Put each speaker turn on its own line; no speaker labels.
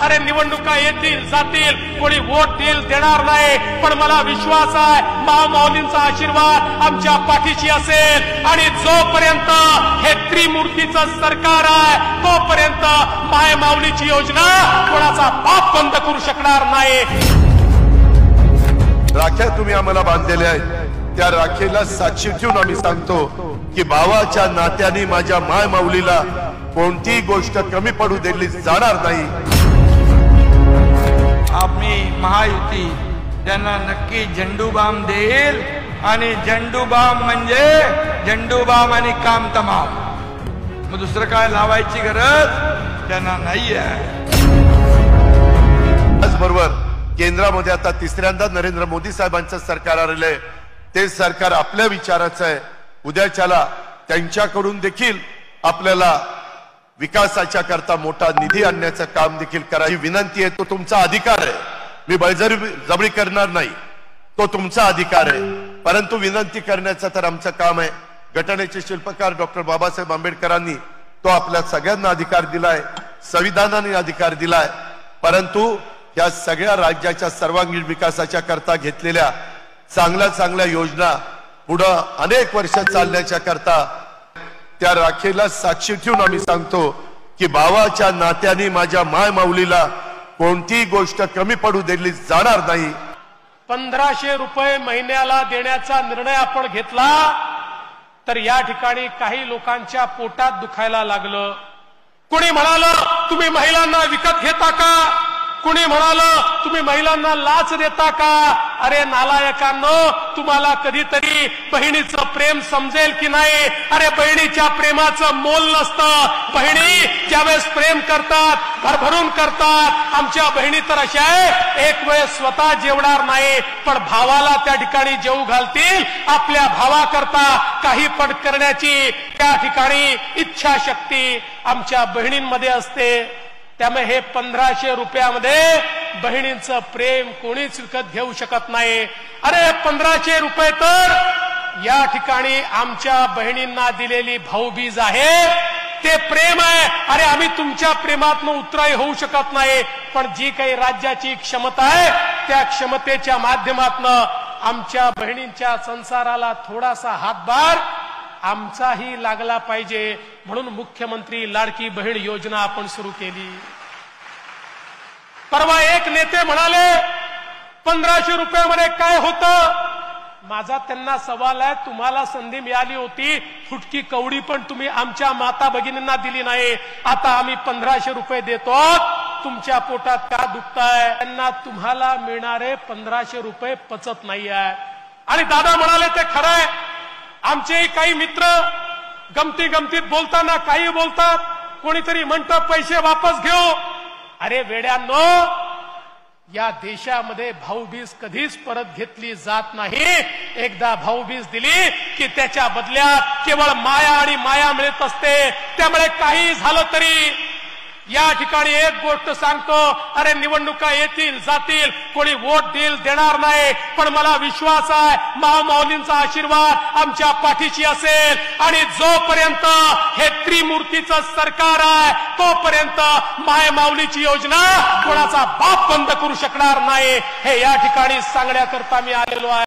अरे निवडणुका येतील जातील, कोणी वोट देणार नाही, पण मला विश्वास आहे महामाऊलींचा आशीर्वाद आमच्या पाठीशी असेल आणि जोपर्यंत हे त्रिमूर्तीचं सरकार आहे तोपर्यंत मायमाऊलीची योजना कोणाचा बाप बंद करू शकणार नाही।
राख्या तुम्ही आम्हाला बांधलेल्या आहेत, त्या राखेला साक्षी ठेवून आम्ही सांगतो की भावाच्या नात्याने माझ्या मायमाऊलीला कोणतीही गोष्ट कमी पडू दिली जाणार नाही।
आम्ही महायुती त्यांना नक्की झेंडूबाम देईल आणि झेंडूबाम म्हणजे झेंडूबाम आणि काम तमाम, मग दुसरं काय लावायची गरज त्यांना नाही आहे।
त्याचबरोबर केंद्रामध्ये आता तिसऱ्यांदा नरेंद्र मोदी साहेबांचं सरकार आलेलं आहे, ते सरकार आपल्या विचाराचं आहे। उद्याच्याला त्यांच्याकडून देखील आपल्याला विकासाच्या करता मोठा निधी आणण्याचं काम देखील करायची विनंती आहे। तो तुमचा अधिकार आहे, मी बळजबरी करणार नाही, तो तुमचा अधिकार आहे, परंतु विनंती करण्याचं तर आमचं काम आहे। घटनेचे शिल्पकार डॉक्टर बाबासाहेब आंबेडकरांनी तो आपल्या सगळ्यांना अधिकार दिलाय, संविधानाने अधिकार दिलाय, परंतु या सगळ्या राज्याच्या सर्वांगीण विकासाच्या करता घेतलेल्या चांगल्या योजना पुढे अनेक वर्ष चालण्याच्या करता त्या राखेला साक्षी ठेवून आम्ही सांगतो की भावाच्या नात्याने माझ्या मायमाऊलीला कोणतीही गोष्ट कमी पडू दिली जाणार नाही।
1500 रुपये महिन्याला देण्याचा निर्णय आपण घेतला तर या ठिकाणी काही लोकांच्या पोटात दुखायला लागलं। कोणी म्हणालं तुम्ही महिलांना विकत घेता का, कुणी म्हणालं तुम्ही महिलांना लाच देता का। अरे नालायकांनो, तुम्हाला कधीतरी बहिणीचं प्रेम समजेल की नाही। अरे बहिणीच्या प्रेमाचं मोल नसतं, बहिणी ज्यावेळेस प्रेम करतात भरभरून करतात, आमच्या बहिणी तर अशा आहे एक वेळ स्वतः जेवणार नाही पण भावाला त्या ठिकाणी जेवू घालतील। आपल्या भावाकरता काही पण करण्याची त्या ठिकाणी इच्छाशक्ती आमच्या बहिणींमध्ये असते। त्यामुळे हे 1500 रुपयामध्ये बहिणींचं प्रेम कोणीच विकत घेऊ शकत नाही। अरे 1500 रुपये तर या ठिकाणी आमच्या बहिणींना दिलेली भाऊबीज आहे, ते प्रेम आहे। अरे आम्ही तुमच्या प्रेमातनं उतराई होऊ शकत नाही, पण जी काही राज्याची क्षमता आहे त्या क्षमतेच्या माध्यमातनं आमच्या बहिणींच्या संसाराला थोडासा हातभार आमचाही लागला पाहिजे, म्हणून मुख्यमंत्री लाडकी बहीण योजना आपण सुरू केली। परवा एक नेते म्हणाले 1500 रुपयामध्ये काय होतं। माझा त्यांना सवाल आहे, तुम्हाला संधी मिळाली होती, फुटकी कवडी पण तुम्ही आमच्या माता भगिनींना दिली नाही, आता आम्ही 1500 रुपये देतो, तुमच्या पोटात का दुखताय। त्यांना तुम्हाला मिळणारे 1500 रुपये पचत नाही आहे। आणि दादा म्हणाले ते खरं आहे, आमचे काही मित्र गमतीत बोलताना काही बोलतात, कोणीतरी म्हणतं पैसे वापस घेऊ। अरे वेड्यांनो, या देशामध्ये भाऊबीज कधीच परत घेतली जात नाही। एकदा भाऊबीज दिली की त्याच्या बदल्यात केवळ माया आणि माया मिळत असते। त्यामुळे काही झालं तरी या ठिकाणी एक गोष्ट सांगतो, अरे निवडणुका येतील जातील, कोणी वोट देणार नाही, पण मला विश्वास आहे महामाऊलींचा आशीर्वाद आमच्या पाठीशी असेल आणि जोपर्यंत हे त्रिमूर्तीचं सरकार आहे तोपर्यंत मायमाऊलीची योजना कोणाचा बाप बंद करू शकणार नाही। हे या ठिकाणी सांगण्याकरता मी आलेलो आहे।